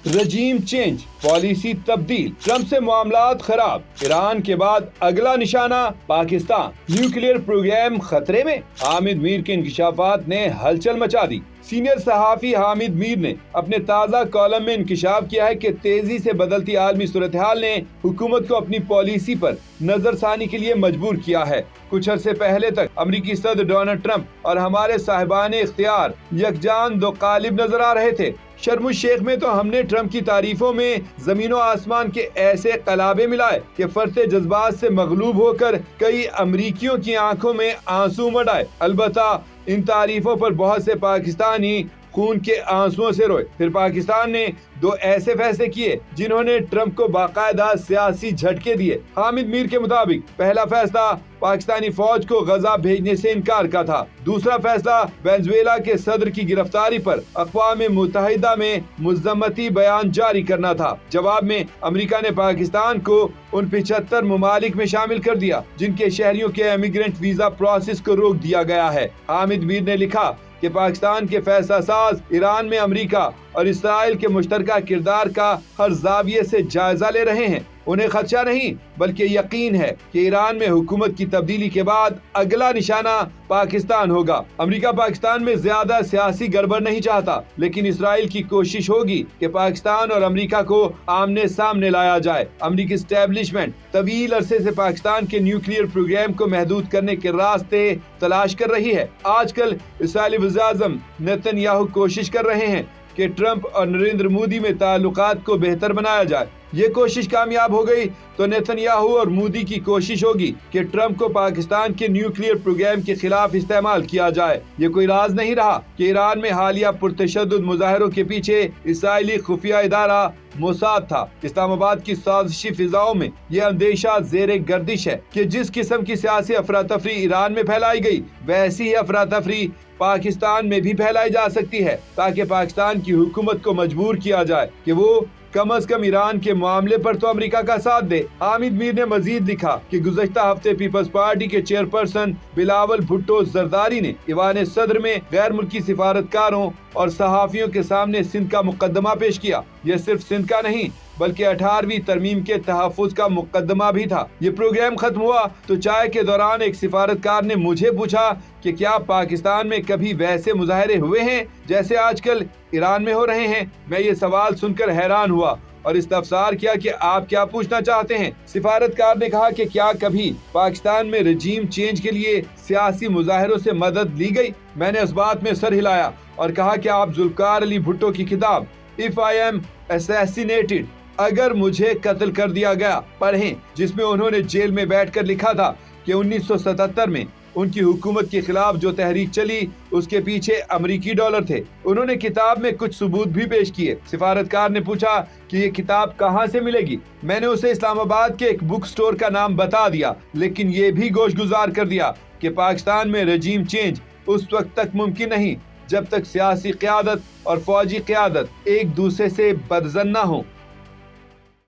रजीम change, policy तब्दील, Trump से मामलात खराब, ईरान के बाद अगला निशाना पाकिस्तान, न्यूक्लियर प्रोग्राम खतरे में। हामिद मीर के इंकशाफात ने हलचल मचा दी। सीनियर सहाफ़ी हामिद मीर ने अपने ताज़ा कॉलम में इंकशाफ किया है कि तेजी से बदलती आलमी सूरत हाल ने हुकूमत को अपनी पॉलिसी पर नजरसानी के लिए मजबूर किया है। कुछ अरसे पहले तक अमरीकी सदर डोनाल्ड ट्रंप और हमारे साहिबान इख्तियार यकजान दो कालिब नजर आ रहे थे। शर्म शेख में तो हमने ट्रंप की तारीफों में जमीनों आसमान के ऐसे कलाबे मिलाए कि फरते जज्बात से मगलूब होकर कई अमरीकियों की आंखों में आंसू मढ़ आए। अलबत्ता इन तारीफों पर बहुत से पाकिस्तानी खून के आंसुओं से रोए। फिर पाकिस्तान ने दो ऐसे फैसले किए जिन्होंने ट्रंप को बाकायदा सियासी झटके दिए। हामिद मीर के मुताबिक पहला फैसला पाकिस्तानी फौज को गजा भेजने से इनकार का था। दूसरा फैसला वेनेजुएला के सदर की गिरफ्तारी पर अक़वाम मुत्तहिदा में मुज़म्मती बयान जारी करना था। जवाब में अमेरिका ने पाकिस्तान को उन 75 ममालिक में शामिल कर दिया जिनके शहरियों के इमिग्रेंट वीजा प्रोसेस को रोक दिया गया है। हामिद मीर ने लिखा कि पाकिस्तान के फैसला साज ईरान में अमेरिका और इसराइल के मुश्तरका किरदार का हर जाविये से जायजा ले रहे हैं। उन्हें खदशा नहीं बल्कि यकीन है कि ईरान में हुकूमत की तब्दीली के बाद अगला निशाना पाकिस्तान होगा। अमेरिका पाकिस्तान में ज्यादा सियासी गड़बड़ नहीं चाहता, लेकिन इसराइल की कोशिश होगी कि पाकिस्तान और अमेरिका को आमने सामने लाया जाए। अमेरिकी एस्टेब्लिशमेंट तवील अरसे से पाकिस्तान के न्यूक्लियर प्रोग्राम को महदूद करने के रास्ते तलाश कर रही है। आजकल इसराइली वज़ीर-ए-आज़म नेतन्याहू कोशिश कर रहे हैं कि ट्रंप और नरेंद्र मोदी में ताल्लुकात को बेहतर बनाया जाए। ये कोशिश कामयाब हो गई तो नेतन्याहू और मोदी की कोशिश होगी कि ट्रंप को पाकिस्तान के न्यूक्लियर प्रोग्राम के खिलाफ इस्तेमाल किया जाए। ये कोई राज नहीं रहा कि ईरान में हालिया पुरतशद्दुद मुजाहरों के पीछे इसराइली खुफिया इदारा मोसाद था। इस्लामाबाद की साजिशी फिजाओं में यह अंदेशा ज़ेरे गर्दिश है कि जिस किस्म की सियासी अफरा तफरी ईरान में फैलाई गई, वैसी ही अफरा तफरी पाकिस्तान में भी फैलाई जा सकती है, ताकि पाकिस्तान की हुकूमत को मजबूर किया जाए कि वो कम अज कम ईरान के मामले पर तो अमेरिका का साथ दे। हामिद मीर ने मजीद लिखा कि गुज़श्ता हफ्ते पीपल्स पार्टी के चेयरपर्सन बिलावल भुट्टो जरदारी ने ईवान सदर में गैर मुल्की सिफारतकारों और सहाफ़ियों के सामने सिंध का मुकदमा पेश किया। यह सिर्फ सिंध का नहीं बल्कि 18वीं तरमीम के तहफ़्फ़ुज़ का मुकदमा भी था। ये प्रोग्राम खत्म हुआ तो चाय के दौरान एक सिफारतकार ने मुझे पूछा कि क्या पाकिस्तान में कभी वैसे मुजाहरे हुए हैं जैसे आजकल ईरान में हो रहे हैं। मैं ये सवाल सुनकर हैरान हुआ और इस्तफसार किया कि आप क्या पूछना चाहते हैं। सिफारतकार ने कहा कि क्या कभी पाकिस्तान में रजीम चेंज के लिए सियासी मुजाहरों से मदद ली गई। मैंने इस बात में सर हिलाया और कहा कि आप जुल्फ़िकार अली भुट्टो की किताब इफ आई एम असैसिनेटेड, अगर मुझे कत्ल कर दिया गया, पढ़ें, जिसमें उन्होंने जेल में बैठकर लिखा था कि 1977 में उनकी हुकूमत के खिलाफ जो तहरीक चली उसके पीछे अमरीकी डॉलर थे। उन्होंने किताब में कुछ सबूत भी पेश किए। सिफारतकार ने पूछा कि ये किताब कहाँ से मिलेगी। मैंने उसे इस्लामाबाद के एक बुक स्टोर का नाम बता दिया, लेकिन ये भी गोशगुजार कर दिया कि पाकिस्तान में रजीम चेंज उस वक्त तक मुमकिन नहीं जब तक सियासी क़यादत और फौजी क़यादत एक दूसरे से बदज़न न हो।